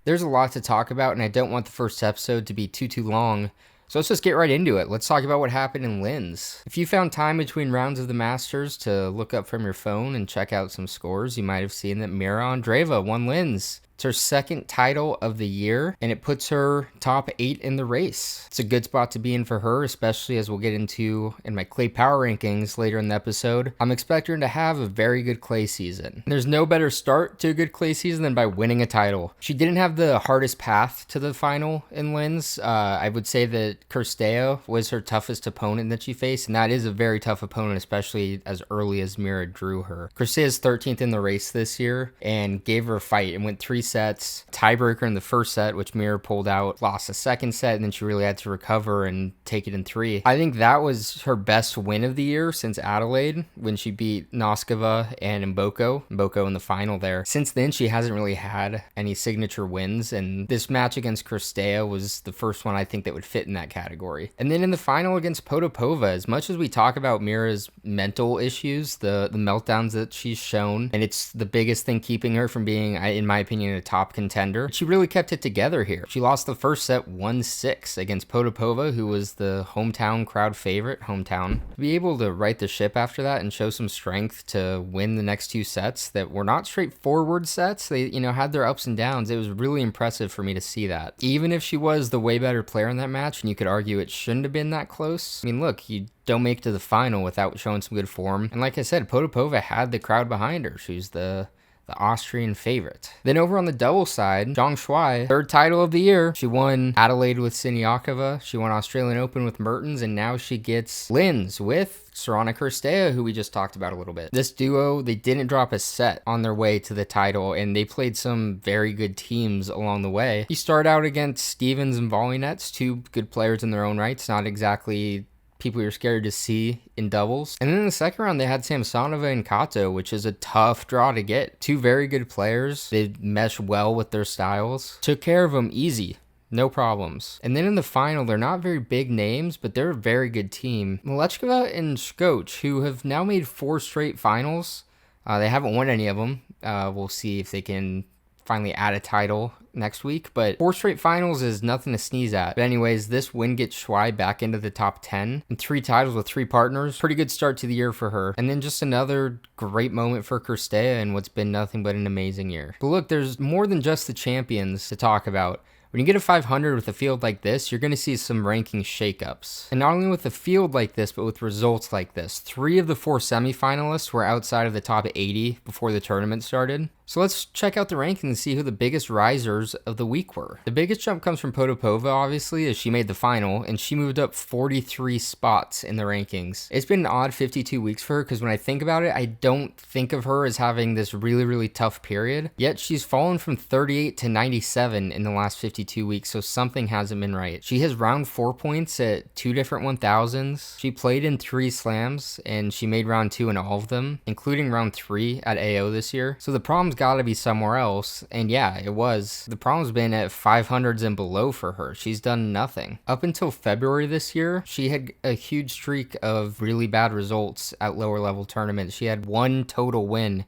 There's a lot to talk about, and I don't want the first episode to be too long. So let's just get right into it. Let's talk about what happened in Linz. If you found time between rounds of the Masters to look up from your phone and check out some scores, you might have seen that Mirra Andreeva won Linz. It's her second title of the year, and it puts her top 8 in the race. It's a good spot to be in for her, especially as we'll get into in my clay power rankings later in the episode. I'm expecting her to have a very good clay season. There's no better start to a good clay season than by winning a title. She didn't have the hardest path to the final in Linz. I would say that Cirstea was her toughest opponent that she faced, and that is a very tough opponent, especially as early as Mirra drew her. Cirstea's 13th in the race this year and gave her a fight and went 3 sets, tiebreaker in the first set, which Mirra pulled out, lost the second set, and then she really had to recover and take it in 3. I think that was her best win of the year since Adelaide, when she beat Noskova and Mboko in the final there. Since then, she hasn't really had any signature wins, and this match against Cirstea was the first one I think that would fit in that category. And then in the final against Potapova, as much as we talk about Mirra's mental issues, the meltdowns that she's shown, and it's the biggest thing keeping her from being, in my opinion, a top contender, she really kept it together here. She lost the first set 1-6 against Potapova, who was the hometown crowd favorite. To be able to right the ship after that and show some strength to win the next 2 sets that were not straightforward sets. They, had their ups and downs. It was really impressive for me to see that. Even if she was the way better player in that match, and you could argue it shouldn't have been that close. I mean, look, you don't make it to the final without showing some good form. And like I said, Potapova had the crowd behind her. She's the Austrian favorite. Then over on the double side, Zhang, third title of the year. She won Adelaide with Siniakova. She won Australian Open with Mertens, and now she gets Linz with Cirstea, who we just talked about a little bit. This duo, they didn't drop a set on their way to the title, and they played some very good teams along the way. You start out against Stevens and Volynets, 2 good players in their own rights, not exactly people you're scared to see in doubles. And then in the second round, they had Samsonova and Kato, which is a tough draw to get. 2 very good players. They mesh well with their styles. Took care of them easy. No problems. And then in the final, they're not very big names, but they're a very good team. Malechkova and Skoch, who have now made 4 straight finals. They haven't won any of them. We'll see if they can finally add a title next week, but 4 straight finals is nothing to sneeze at. But anyways, this win gets Schwei back into the top 10 and 3 titles with 3 partners. Pretty good start to the year for her. And then just another great moment for Cirstea in what's been nothing but an amazing year. But look, there's more than just the champions to talk about. When you get a 500 with a field like this, you're going to see some ranking shakeups. And not only with a field like this, but with results like this. 3 of the 4 semifinalists were outside of the top 80 before the tournament started. So let's check out the rankings and see who the biggest risers of the week were. The biggest jump comes from Potapova, obviously, as she made the final, and she moved up 43 spots in the rankings. It's been an odd 52 weeks for her, because when I think about it, I don't think of her as having this really tough period. Yet she's fallen from 38 to 97 in the last 52 weeks, so something hasn't been right. She has round 4 points at 2 different 1000s. She played in 3 slams, and she made round 2 in all of them, including round 3 at AO this year. So the problem's got to be somewhere else, and yeah, it was. The problem's been at 500s and below for her. She's done nothing. Up until February this year, she had a huge streak of really bad results at lower level tournaments. She had 1 total win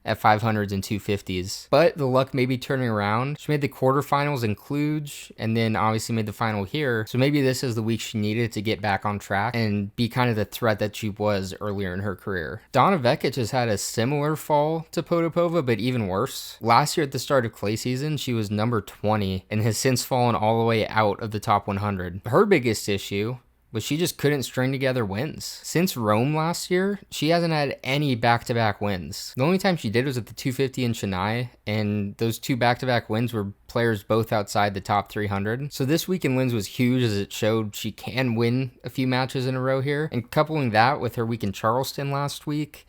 at 500s and 250s. But the luck may be turning around. She made the quarterfinals in Cluj, and then obviously made the final here. So maybe this is the week she needed to get back on track and be kind of the threat that she was earlier in her career. Donna Vekic has had a similar fall to Potapova, but even worse. Last year at the start of clay season, she was number 20 and has since fallen all the way out of the top 100. Her biggest issue, but she just couldn't string together wins. Since Rome last year, she hasn't had any back-to-back wins. The only time she did was at the 250 in Chennai, and those 2 back-to-back wins were players both outside the top 300. So this week in Linz was huge, as it showed she can win a few matches in a row here. And coupling that with her week in Charleston last week,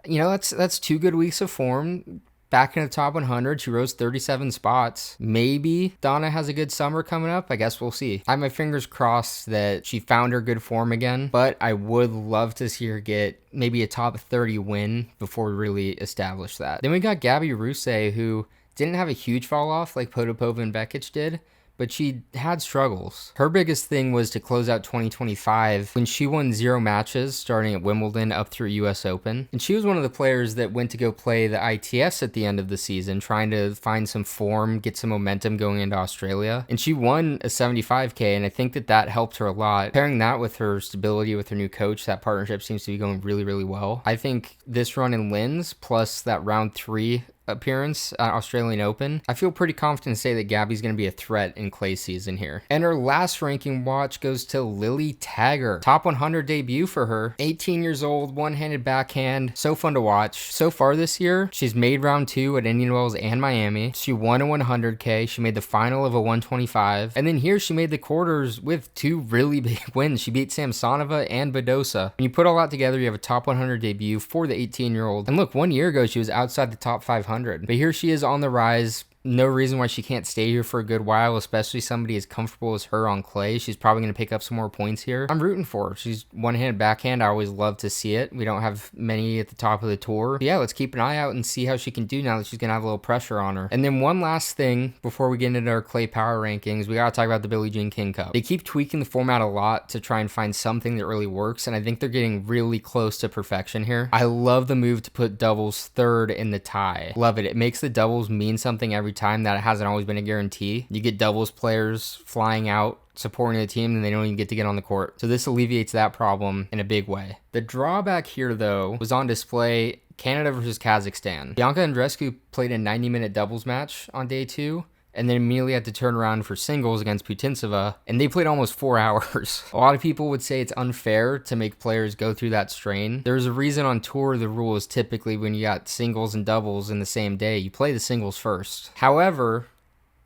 that's 2 good weeks of form. Back in the top 100, she rose 37 spots. Maybe Donna has a good summer coming up. I guess we'll see. I have my fingers crossed that she found her good form again, but I would love to see her get maybe a top 30 win before we really establish that. Then we got Gabby Rousset, who didn't have a huge fall off like Potapova and Vekic did, but she had struggles. Her biggest thing was to close out 2025 when she won 0 matches starting at Wimbledon up through US Open. And she was one of the players that went to go play the ITFs at the end of the season, trying to find some form, get some momentum going into Australia. And she won a 75K, and I think that helped her a lot. Pairing that with her stability with her new coach, that partnership seems to be going really, really well. I think this run in Linz plus that round 3 appearance at Australian Open, I feel pretty confident to say that Gabby's going to be a threat in clay season here. And her last ranking watch goes to Lily Tagger. Top 100 debut for her. 18 years old, one-handed backhand. So fun to watch. So far this year, she's made round 2 at Indian Wells and Miami. She won a 100K. She made the final of a 125. And then here she made the quarters with 2 really big wins. She beat Samsonova and Badosa. When you put all that together, you have a top 100 debut for the 18-year-old. And look, 1 year ago, she was outside the top 500. But here she is on the rise. No reason why she can't stay here for a good while, especially somebody as comfortable as her on clay. She's probably going to pick up some more points here. I'm rooting for her. She's one-handed backhand. I always love to see it. We don't have many at the top of the tour. But yeah, let's keep an eye out and see how she can do now that she's going to have a little pressure on her. And then one last thing before we get into our clay power rankings, we got to talk about the Billie Jean King Cup. They keep tweaking the format a lot to try and find something that really works, and I think they're getting really close to perfection here. I love the move to put doubles third in the tie. Love it. It makes the doubles mean something every time that it hasn't always been a guarantee. You get doubles players flying out, supporting the team, and they don't even get to get on the court. So this alleviates that problem in a big way. The drawback here, though, was on display Canada versus Kazakhstan. Bianca Andreescu played a 90-minute doubles match on day 2, and then immediately had to turn around for singles against Putintseva, and they played almost 4 hours. A lot of people would say it's unfair to make players go through that strain. There's a reason on tour the rule is typically when you got singles and doubles in the same day, you play the singles first. However,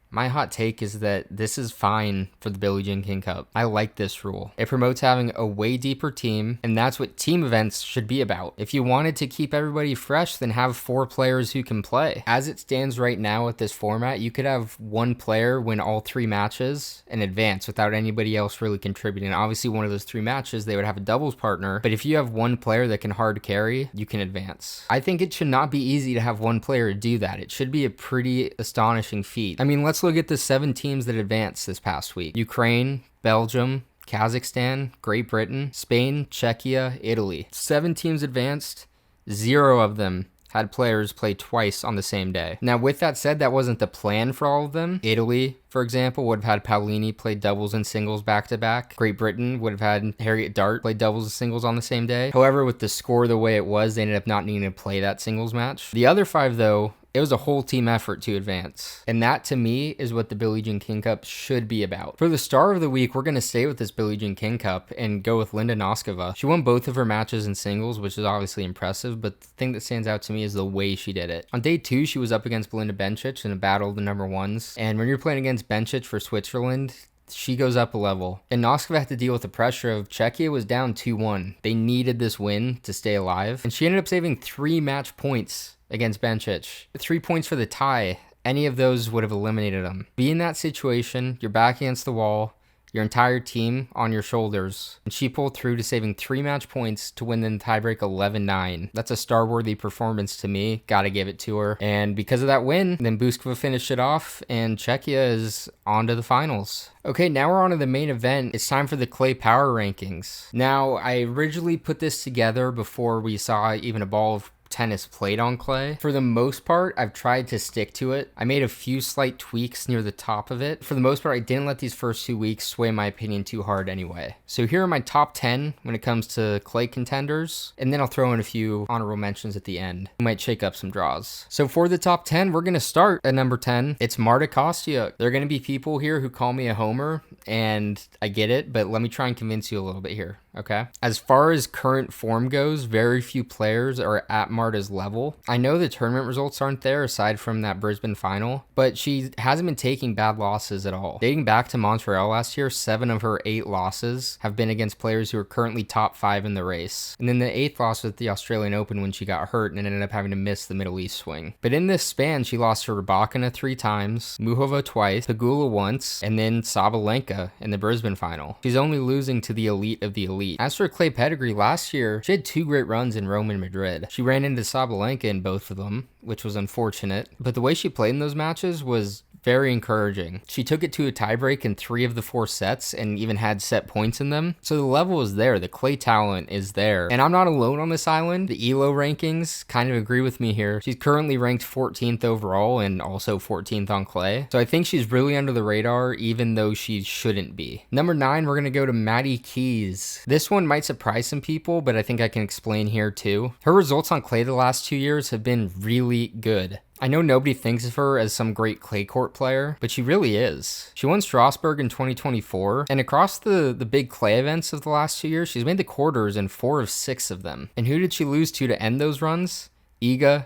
my hot take is that this is fine for the Billie Jean King Cup. I like this rule. It promotes having a way deeper team, and that's what team events should be about. If you wanted to keep everybody fresh, then have 4 players who can play. As it stands right now with this format, you could have 1 player win all 3 matches and advance without anybody else really contributing. Obviously, one of those 3 matches, they would have a doubles partner, but if you have 1 player that can hard carry, you can advance. I think it should not be easy to have 1 player do that. It should be a pretty astonishing feat. I mean, let's look at the 7 teams that advanced this past week. Ukraine, Belgium, Kazakhstan, Great Britain, Spain, Czechia, Italy. 7 teams advanced, 0 of them had players play twice on the same day. Now, with that said, that wasn't the plan for all of them. Italy, for example, would have had Paolini play doubles and singles back-to-back. Great Britain would have had Harriet Dart play doubles and singles on the same day. However, with the score the way it was, they ended up not needing to play that singles match. The other 5, though, it was a whole team effort to advance. And that, to me, is what the Billie Jean King Cup should be about. For the star of the week, we're going to stay with this Billie Jean King Cup and go with Linda Noskova. She won both of her matches in singles, which is obviously impressive, but the thing that stands out to me is the way she did it. On day 2, she was up against Belinda Bencic in a battle of the number 1s. And when you're playing against Bencic for Switzerland, she goes up a level. And Noskova had to deal with the pressure of Czechia was down 2-1. They needed this win to stay alive. And she ended up saving 3 match points against Bencic. 3 points for the tie. Any of those would have eliminated them. Be in that situation, you're back against the wall, your entire team on your shoulders, and she pulled through to saving 3 match points to win the tiebreak 11-9. That's a star-worthy performance to me. Gotta give it to her. And because of that win, then Buskova finished it off, and Czechia is on to the finals. Okay, now we're on to the main event. It's time for the clay power rankings. Now, I originally put this together before we saw even a ball of tennis played on clay. For the most part, I've tried to stick to it. I made a few slight tweaks near the top of it. For the most part, I didn't let these first 2 weeks sway my opinion too hard anyway. So here are my top 10 when it comes to clay contenders, and then I'll throw in a few honorable mentions at the end. We might shake up some draws. So for the top 10, we're going to start at number 10. It's Marta Kostyuk. There are going to be people here who call me a homer, and I get it, but let me try and convince you a little bit here. Okay. As far as current form goes, very few players are at Marta's level. I know the tournament results aren't there aside from that Brisbane final, but she hasn't been taking bad losses at all. Dating back to Montreal last year, 7 of her 8 losses have been against players who are currently top 5 in the race. And then the 8th loss was at the Australian Open when she got hurt and ended up having to miss the Middle East swing. But in this span, she lost to Rybakina 3 times, Muhova twice, Pegula once, and then Sabalenka in the Brisbane final. She's only losing to the elite of the elite. As for clay pedigree, last year, she had 2 great runs in Rome and Madrid. She ran into Sabalenka in both of them, which was unfortunate, but the way she played in those matches was very encouraging. She took it to a tiebreak in 3 of the 4 sets and even had set points in them. So the level is there. The clay talent is there. And I'm not alone on this island. The ELO rankings kind of agree with me here. She's currently ranked 14th overall and also 14th on clay. So I think she's really under the radar, even though she shouldn't be. Number 9, we're going to go to Maddie Keys. This one might surprise some people, but I think I can explain here too. Her results on clay the last 2 years have been really good. I know nobody thinks of her as some great clay court player, but she really is. She won Strasbourg in 2024, and across the big clay events of the last 2 years, she's made the quarters in 4 of 6 of them. And who did she lose to end those runs? Iga,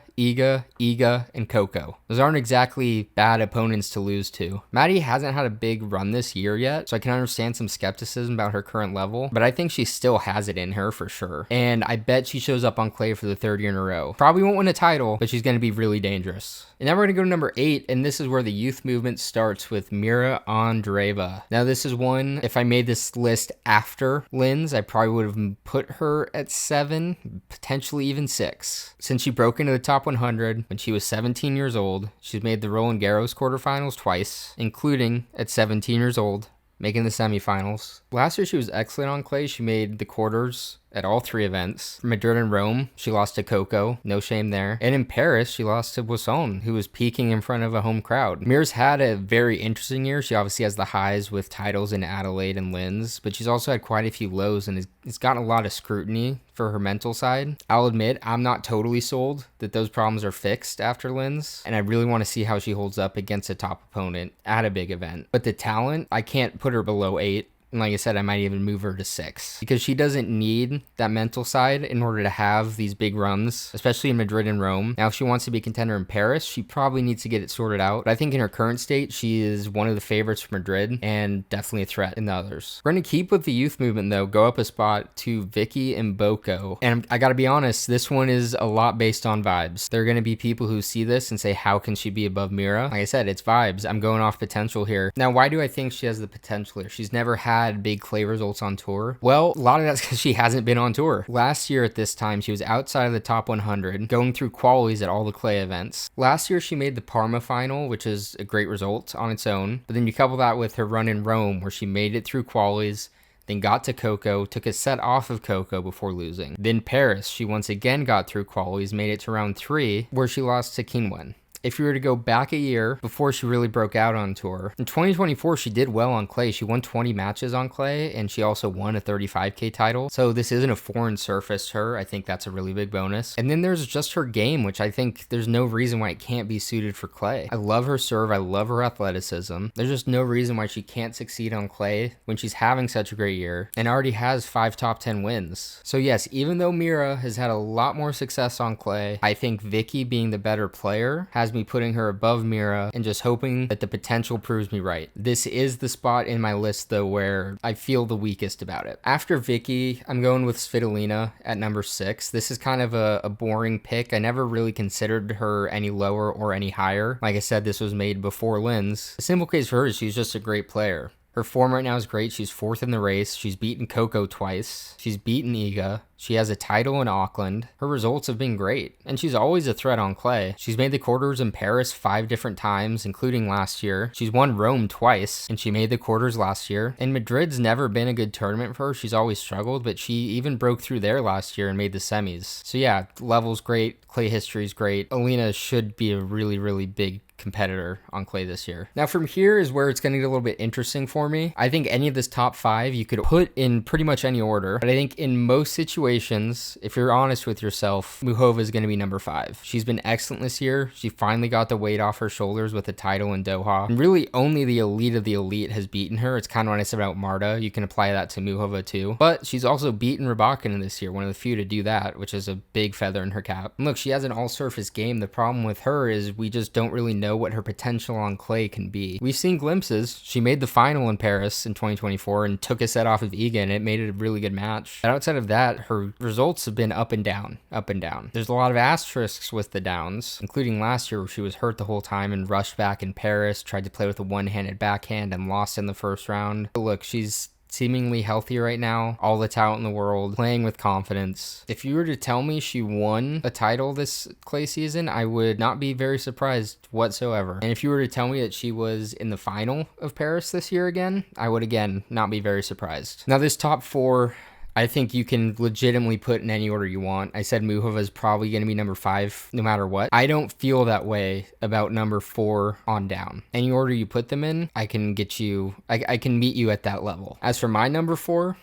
and Coco. Those aren't exactly bad opponents to lose to. Maddie hasn't had a big run this year yet, so I can understand some skepticism about her current level, but I think she still has it in her for sure. And I bet she shows up on clay for the 3rd year in a row. Probably won't win a title, but she's going to be really dangerous. And now we're going to go to number 8, and this is where the youth movement starts with Mirra Andreeva. Now this is one, if I made this list after Linz, I probably would have put her at 7, potentially even 6. Since she broke into the top 100 when she was 17 years old, she's made the Roland Garros quarterfinals twice, including at 17 years old, making the semifinals. Last year she was excellent on clay. She made the quarters at all 3 events. For Madrid and Rome, she lost to Coco, no shame there. And in Paris, she lost to Boisson, who was peaking in front of a home crowd. Mirra's had a very interesting year. She obviously has the highs with titles in Adelaide and Linz, but she's also had quite a few lows and has gotten a lot of scrutiny for her mental side. I'll admit, I'm not totally sold that those problems are fixed after Linz, and I really want to see how she holds up against a top opponent at a big event. But the talent, I can't put her below 8. And like I said, I might even move her to 6 because she doesn't need that mental side in order to have these big runs, especially in Madrid and Rome. Now, if she wants to be a contender in Paris, she probably needs to get it sorted out. But I think in her current state, she is one of the favorites for Madrid and definitely a threat in the others. We're going to keep with the youth movement, though, go up a spot to Vicky and Boko. And I got to be honest, this one is a lot based on vibes. There are going to be people who see this and say, how can she be above Mirra? Like I said, it's vibes. I'm going off potential here. Now, why do I think she has the potential here? She's never had big clay results on tour. Well, a lot of that's because she hasn't been on tour. Last year at this time, she was outside of the top 100, going through qualies at all the clay events. Last year, she made the Parma final, which is a great result on its own. But then you couple that with her run in Rome, where she made it through qualies, then got to Coco, took a set off of Coco before losing. Then Paris, she once again got through qualies, made it to round 3, where she lost to Qinwen. If you were to go back a year before she really broke out on tour, in 2024, she did well on clay. She won 20 matches on clay, and she also won a 35K title. So this isn't a foreign surface to her. I think that's a really big bonus. And then there's just her game, which I think there's no reason why it can't be suited for clay. I love her serve. I love her athleticism. There's just no reason why she can't succeed on clay when she's having such a great year and already has 5 top 10 wins. So yes, even though Mirra has had a lot more success on clay, I think Vicky, being the better player, has me putting her above Mirra and just hoping that the potential proves me right. This is the spot in my list, though, where I feel the weakest about it. After Vicky, I'm going with Svitolina at number 6. This is kind of a boring pick. I never really considered her any lower or any higher. Like I said, this was made before Linz. The simple case for her is she's just a great player. Her form right now is great. She's 4th in the race. She's beaten Coco twice. She's beaten Iga. She has a title in Auckland. Her results have been great, and she's always a threat on clay. She's made the quarters in Paris 5 different times, including last year. She's won Rome twice, and she made the quarters last year. And Madrid's never been a good tournament for her. She's always struggled, but she even broke through there last year and made the semis. So yeah, level's great. Clay history's great. Alina should be a really, really big competitor on clay this year. Now from here is where it's going to get a little bit interesting for me. I think any of this top 5 you could put in pretty much any order, but I think in most situations, if you're honest with yourself, Muchova is going to be number 5. She's been excellent this year. She finally got the weight off her shoulders with a title in Doha. And really only the elite of the elite has beaten her. It's kind of what I said about Marta. You can apply that to Muchova too. But she's also beaten Rybakina this year, one of the few to do that, which is a big feather in her cap. And look, she has an all-surface game. The problem with her is we just don't really know what her potential on clay can be. We've seen glimpses. She made the final in Paris in 2024 and took a set off of Iga, and it made it a really good match. But outside of that, her results have been up and down, up and down. There's a lot of asterisks with the downs, including last year where she was hurt the whole time and rushed back in Paris, tried to play with a one-handed backhand and lost in the first round. But look, she's seemingly healthy right now, all the talent in the world, playing with confidence. If you were to tell me she won a title this clay season, I would not be very surprised whatsoever. And if you were to tell me that she was in the final of Paris this year again, I would again not be very surprised. Now this top 4, I think you can legitimately put in any order you want. I said Muhova is probably going to be number 5 no matter what. I don't feel that way about number 4 on down. Any order you put them in, I can get you, I can meet you at that level. As for my number 4,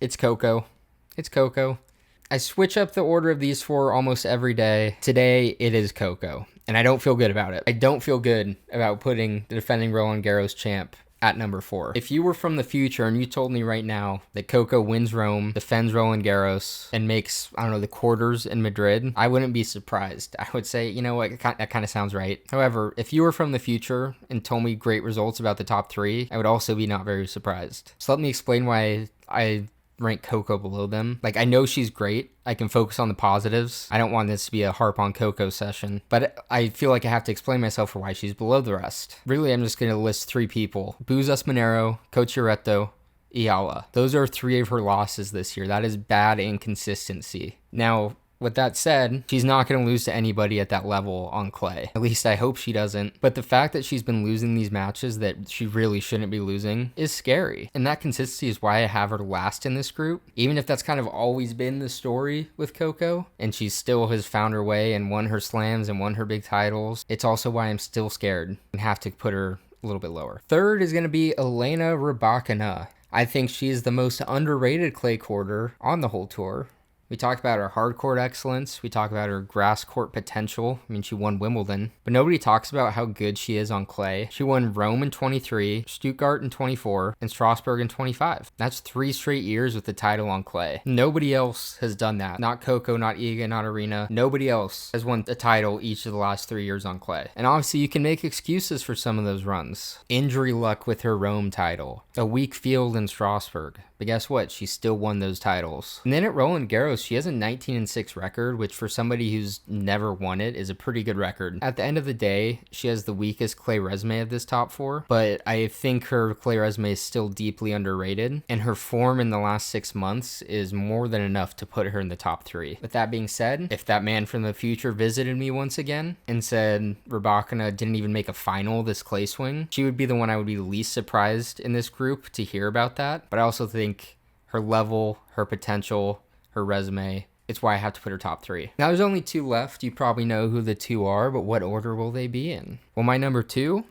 it's Coco. It's Coco. I switch up the order of these 4 almost every day. Today, it is Coco, and I don't feel good about it. I don't feel good about putting the defending Roland Garros champ at number 4. If you were from the future and you told me right now that Coco wins Rome, defends Roland Garros, and makes, I don't know, the quarters in Madrid, I wouldn't be surprised. I would say, you know what, that kind of sounds right. However, if you were from the future and told me great results about the top 3, I would also be not very surprised. So let me explain why I rank Coco below them. Like, I know she's great. I can focus on the positives. I don't want this to be a harp on Coco session, but I feel like I have to explain myself for why she's below the rest. Really, I'm just going to list 3 people: Buzas Monero, Cocciaretto, Iala. Those are 3 of her losses this year. That is bad inconsistency. Now, with that said, she's not going to lose to anybody at that level on clay. At least I hope she doesn't. But the fact that she's been losing these matches that she really shouldn't be losing is scary. And that consistency is why I have her last in this group. Even if that's kind of always been the story with Coco, and she still has found her way and won her slams and won her big titles, it's also why I'm still scared and have to put her a little bit lower. 3rd is going to be Elena Rybakina. I think she's the most underrated clay courter on the whole tour. We talked about her hard court excellence. We talk about her grass court potential. I mean, she won Wimbledon, but nobody talks about how good she is on clay. She won Rome in 23, Stuttgart in 24, and Strasbourg in 25. That's 3 straight years with the title on clay. Nobody else has done that. Not Coco, not Iga, not Arena. Nobody else has won a title each of the last 3 years on clay. And obviously you can make excuses for some of those runs. Injury luck with her Rome title. A weak field in Strasbourg. But guess what? She still won those titles. And then at Roland Garros, she has a 19-6 record, which for somebody who's never won it is a pretty good record. At the end of the day, she has the weakest clay resume of this top 4, but I think her clay resume is still deeply underrated, and her form in the last 6 months is more than enough to put her in the top 3. With that being said, if that man from the future visited me once again and said Rybakina didn't even make a final this clay swing, she would be the one I would be least surprised in this group to hear about that. But I also think her level, her potential, her resume, it's why I have to put her top 3. Now there's only 2 left. You probably know who the 2 are, but what order will they be in? Well, my number 2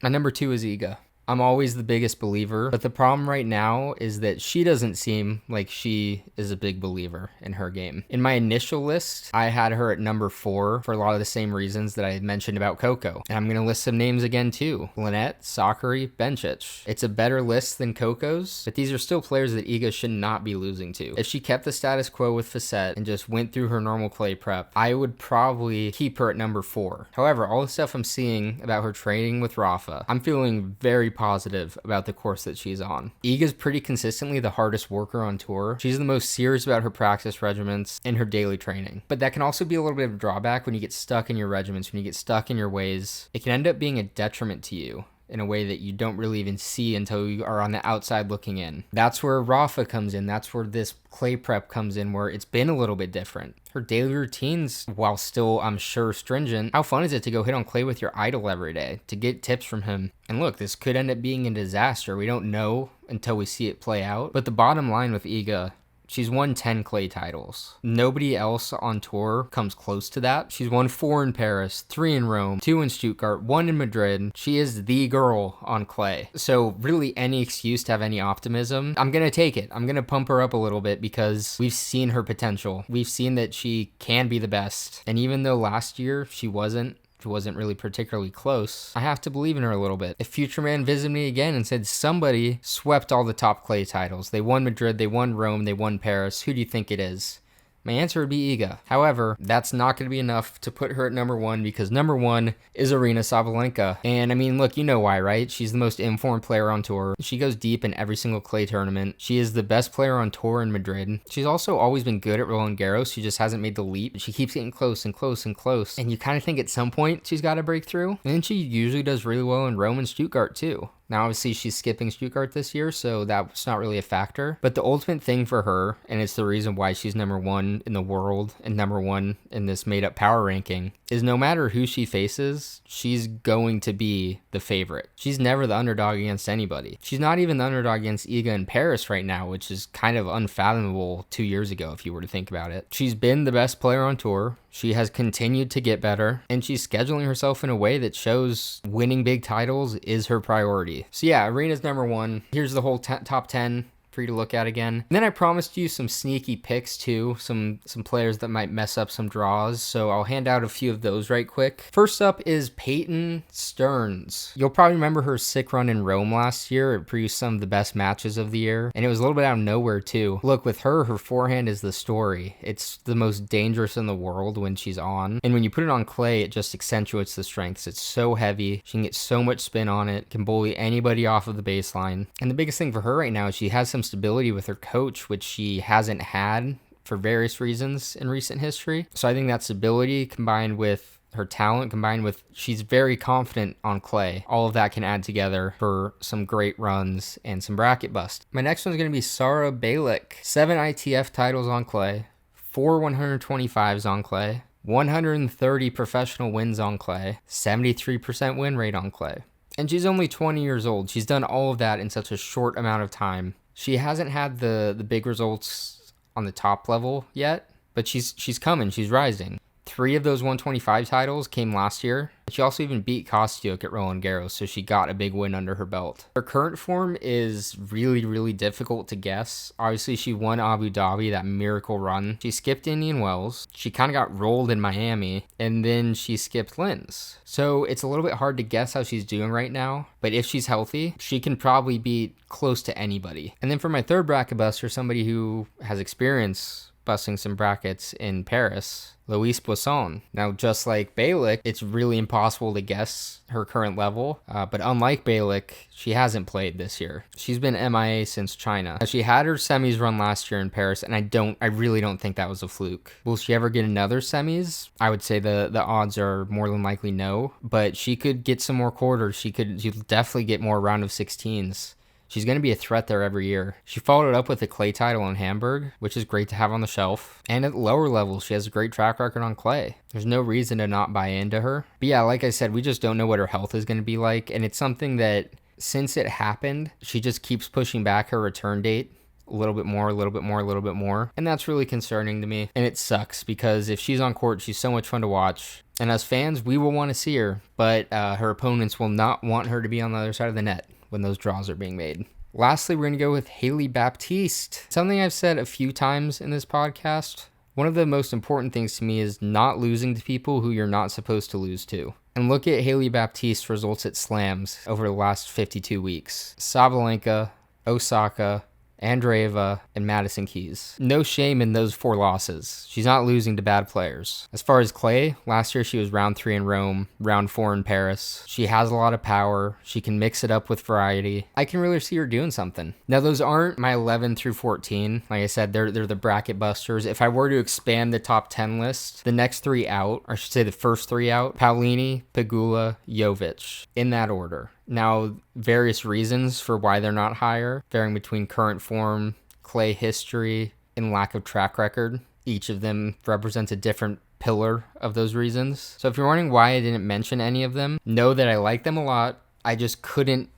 is Iga. I'm always the biggest believer, but the problem right now is that she doesn't seem like she is a big believer in her game. In my initial list, I had her at number 4 for a lot of the same reasons that I mentioned about Coco. And I'm going to list some names again too. Linette, Sakkari, Bencic. It's a better list than Coco's, but these are still players that Iga should not be losing to. If she kept the status quo with Facette and just went through her normal clay prep, I would probably keep her at number 4. However, all the stuff I'm seeing about her training with Rafa, I'm feeling very positive about the course that she's on. Iga's pretty consistently the hardest worker on tour. She's the most serious about her practice regimens and her daily training. But that can also be a little bit of a drawback when you get stuck in your regimens, when you get stuck in your ways. It can end up being a detriment to you in a way that you don't really even see until you are on the outside looking in. That's where Rafa comes in. That's where this clay prep comes in, where it's been a little bit different. Her daily routines, while still, I'm sure, stringent, how fun is it to go hit on clay with your idol every day, to get tips from him? And look, this could end up being a disaster. We don't know until we see it play out. But the bottom line with Iga, she's won 10 clay titles. Nobody else on tour comes close to that. She's won 4 in Paris, 3 in Rome, 2 in Stuttgart, 1 in Madrid. She is the girl on clay. So really any excuse to have any optimism, I'm going to take it. I'm going to pump her up a little bit because we've seen her potential. We've seen that she can be the best. And even though last year she wasn't really particularly close, I have to believe in her a little bit. If Future Man visited me again and said somebody swept all the top clay titles, they won Madrid, they won Rome, they won Paris, who do you think it is? My answer would be Iga. However, that's not going to be enough to put her at number 1 because number 1 is Aryna Sabalenka. And I mean, look, you know why, right? She's the most informed player on tour. She goes deep in every single clay tournament. She is the best player on tour in Madrid. She's also always been good at Roland Garros. She just hasn't made the leap. She keeps getting close and close and close. And you kind of think at some point she's got to break through. And then she usually does really well in Rome and Stuttgart too. Now, obviously, she's skipping Stuttgart this year, so that's not really a factor. But the ultimate thing for her, and it's the reason why she's number one in the world and number one in this made-up power ranking, is no matter who she faces, she's going to be the favorite. She's never the underdog against anybody. She's not even the underdog against Iga in Paris right now, which is kind of unfathomable 2 years ago if you were to think about it. She's been the best player on tour. She has continued to get better, and she's scheduling herself in a way that shows winning big titles is her priority. So yeah, Arena's number one. Here's the whole top 10 for you to look at again. And then I promised you some sneaky picks too, some players that might mess up some draws, so I'll hand out a few of those right quick. First up is Peyton Stearns. You'll probably remember her sick run in Rome last year. It produced some of the best matches of the year, and it was a little bit out of nowhere too. Look, with her forehand is the story. It's the most dangerous in the world when she's on, and when you put it on clay, it just accentuates the strengths. It's so heavy. She can get so much spin on it, can bully anybody off of the baseline. And the biggest thing for her right now is she has some stability with her coach, which she hasn't had for various reasons in recent history. So I think that stability combined with her talent, combined with she's very confident on clay, all of that can add together for some great runs and some bracket bust. My next one's going to be Sara Balic. 7 ITF titles on clay, 4 125s on clay, 130 professional wins on clay, 73% win rate on clay. And she's only 20 years old. She's done all of that in such a short amount of time. She hasn't had the big results on the top level yet, but she's coming. She's rising. 3 of those 125 titles came last year. She also even beat Kostyuk at Roland Garros, so she got a big win under her belt. Her current form is really, really difficult to guess. Obviously, she won Abu Dhabi, that miracle run. She skipped Indian Wells. She kind of got rolled in Miami, and then she skipped Linz. So it's a little bit hard to guess how she's doing right now, but if she's healthy, she can probably beat close to anybody. And then for my third bracket buster, somebody who has experience busting some brackets in Paris, Louise Poisson. Now, just like Balic, it's really impossible to guess her current level, but unlike Balic, she hasn't played this year. She's been MIA since China. She had her semis run last year in Paris, and I really don't think that was a fluke. Will she ever get another semis? I would say the odds are more than likely no, but she could get some more quarters. She'll definitely get more round of 16s. She's going to be a threat there every year. She followed it up with a clay title in Hamburg, which is great to have on the shelf. And at lower levels, she has a great track record on clay. There's no reason to not buy into her. But yeah, like I said, we just don't know what her health is going to be like. And it's something that, since it happened, she just keeps pushing back her return date a little bit more, a little bit more, a little bit more. And that's really concerning to me. And it sucks because if she's on court, she's so much fun to watch. And as fans, we will want to see her, but her opponents will not want her to be on the other side of the net when those draws are being made. Lastly, we're going to go with Haley Baptiste. Something I've said a few times in this podcast. One of the most important things to me is not losing to people who you're not supposed to lose to. And look at Haley Baptiste's results at slams over the last 52 weeks. Sabalenka, Osaka, Andreeva, and Madison Keys. No shame in those 4 losses. She's not losing to bad players. As far as clay, last year she was round 3 in Rome, round 4 in Paris. She has a lot of power. She can mix it up with variety. I can really see her doing something. Now, those aren't my 11 through 14. Like I said, they're the bracket busters. If I were to expand the top 10 list, the next 3 out, or I should say the first 3 out, Paolini, Pegula, Jovic, in that order. Now, various reasons for why they're not higher, varying between current form, clay history, and lack of track record. Each of them represents a different pillar of those reasons. So if you're wondering why I didn't mention any of them, know that I like them a lot. I just couldn't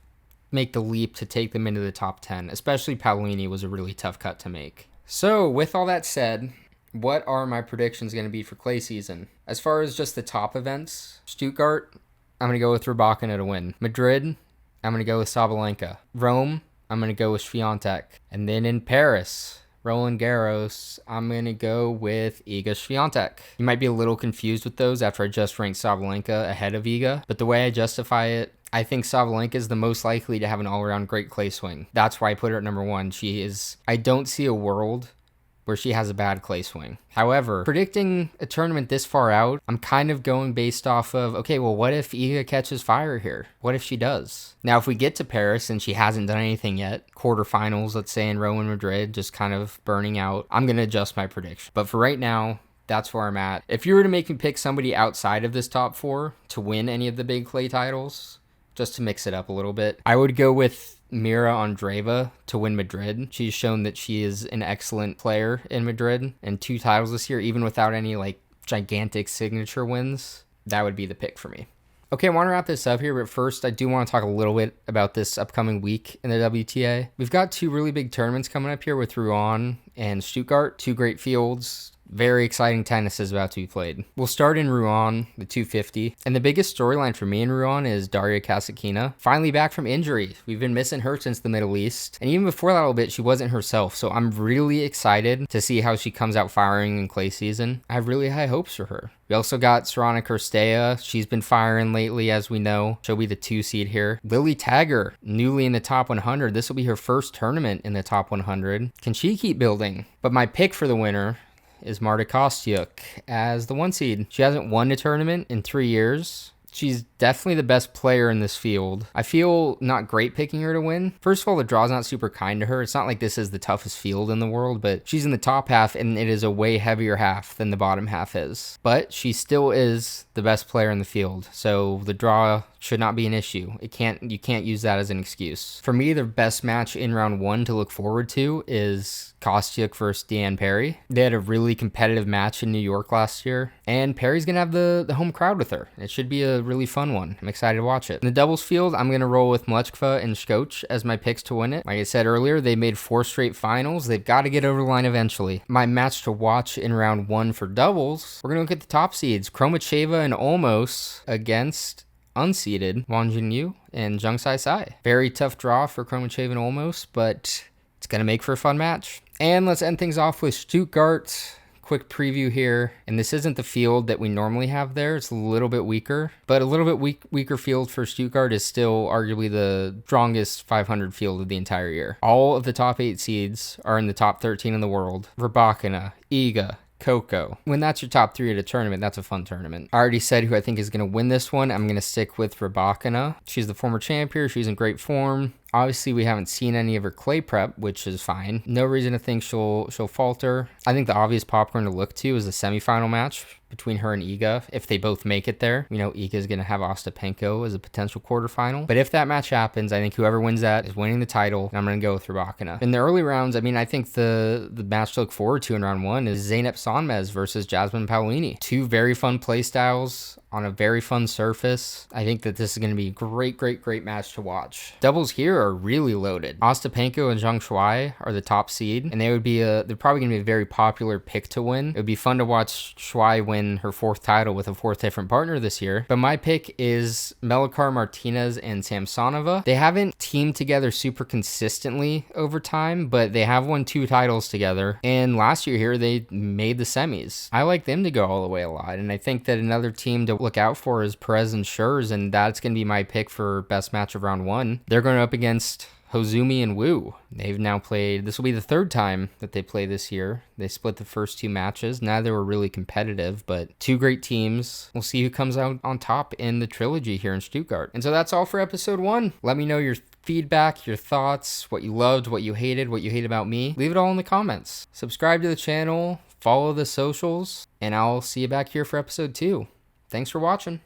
make the leap to take them into the top 10, especially Paolini was a really tough cut to make. So with all that said, what are my predictions going to be for clay season? As far as just the top events, Stuttgart, I'm going to go with Rybakina to win. Madrid, I'm going to go with Sabalenka. Rome, I'm going to go with Swiatek. And then in Paris, Roland Garros, I'm going to go with Iga Swiatek. You might be a little confused with those after I just ranked Sabalenka ahead of Iga, but the way I justify it, I think Sabalenka is the most likely to have an all-around great clay swing. That's why I put her at number 1. I don't see a world where she has a bad clay swing. However, predicting a tournament this far out, I'm kind of going based off of, okay, well, what if Iga catches fire here? What if she does? Now, if we get to Paris and she hasn't done anything yet, quarterfinals, let's say in Rome and Madrid, just kind of burning out, I'm going to adjust my prediction. But for right now, that's where I'm at. If you were to make me pick somebody outside of this top 4 to win any of the big clay titles, just to mix it up a little bit. I would go with Mirra Andreeva to win Madrid. She's shown that she is an excellent player in Madrid, and 2 titles this year, even without any like gigantic signature wins. That would be the pick for me. Okay, I want to wrap this up here, but first I do want to talk a little bit about this upcoming week in the WTA. We've got 2 really big tournaments coming up here with Rouen and Stuttgart, 2 great fields. Very exciting tennis is about to be played. We'll start in Rouen, the 250. And the biggest storyline for me in Rouen is Daria Kasatkina. Finally back from injury. We've been missing her since the Middle East. And even before that a little bit, she wasn't herself. So I'm really excited to see how she comes out firing in clay season. I have really high hopes for her. We also got Cirstea. She's been firing lately, as we know. She'll be the 2 seed here. Lily Tagger, newly in the top 100. This will be her first tournament in the top 100. Can she keep building? But my pick for the winner is Marta Kostyuk as the 1 seed. She hasn't won a tournament in 3 years. She's definitely the best player in this field. I feel not great picking her to win. First of all, the draw's not super kind to her. It's not like this is the toughest field in the world, but she's in the top half, and it is a way heavier half than the bottom half is. But she still is the best player in the field, so the draw should not be an issue. You can't use that as an excuse. For me, the best match in round 1 to look forward to is Kostyuk versus Deanne Perry. They had a really competitive match in New York last year, and Perry's gonna have the home crowd with her. It should be a really fun one. I'm excited to watch it. In the doubles field, I'm gonna roll with Mlechkova and Škoč as my picks to win it. Like I said earlier, they made 4 straight finals. They've got to get over the line eventually. My match to watch in round 1 for doubles, we're gonna look at the top seeds, Kromacheva and Olmos against unseeded Wang Jinyu and Zhang Sai. Very tough draw for Kromacheva and Olmos, but it's going to make for a fun match. And let's end things off with Stuttgart. Quick preview here. And this isn't the field that we normally have there. It's a little bit weaker, but a little bit weaker field for Stuttgart is still arguably the strongest 500 field of the entire year. All of the top 8 seeds are in the top 13 in the world. Rybakina, Iga, Coco. When that's your top 3 at a tournament, that's a fun tournament. I already said who I think is going to win this one. I'm going to stick with Rybakina. She's the former champion. She's in great form. Obviously, we haven't seen any of her clay prep, which is fine. No reason to think she'll falter. I think the obvious popcorn to look to is the semifinal match between her and Iga. If they both make it there, we know Iga is going to have Ostapenko as a potential quarterfinal. But if that match happens, I think whoever wins that is winning the title, and I'm going to go with Rybakina. In the early rounds, I mean, I think the match to look forward to in round 1 is Zeynep Sonmez versus Jasmine Paolini. 2 very fun play styles on a very fun surface. I think that this is going to be a great match to watch. Doubles here are really loaded. Ostapenko and Zhang Shuai are the top seed, and they're probably going to be a very popular pick to win. It would be fun to watch Shuai win her 4th title with a 4th different partner this year. But my pick is Melikar Martinez and Samsonova. They haven't teamed together super consistently over time, but they have won 2 titles together. And last year here, they made the semis. I like them to go all the way a lot, and I think that another team to look out for is Perez and Schurz, and that's going to be my pick for best match of round 1. They're going up against Hozumi and Wu. They've now played, this will be the 3rd time that they play this year. They split the first 2 matches. Neither were really competitive, but 2 great teams. We'll see who comes out on top in the trilogy here in Stuttgart. And so that's all for episode 1. Let me know your feedback, your thoughts, what you loved, what you hate about me. Leave it all in the comments. Subscribe to the channel, follow the socials, and I'll see you back here for episode 2. Thanks for watching.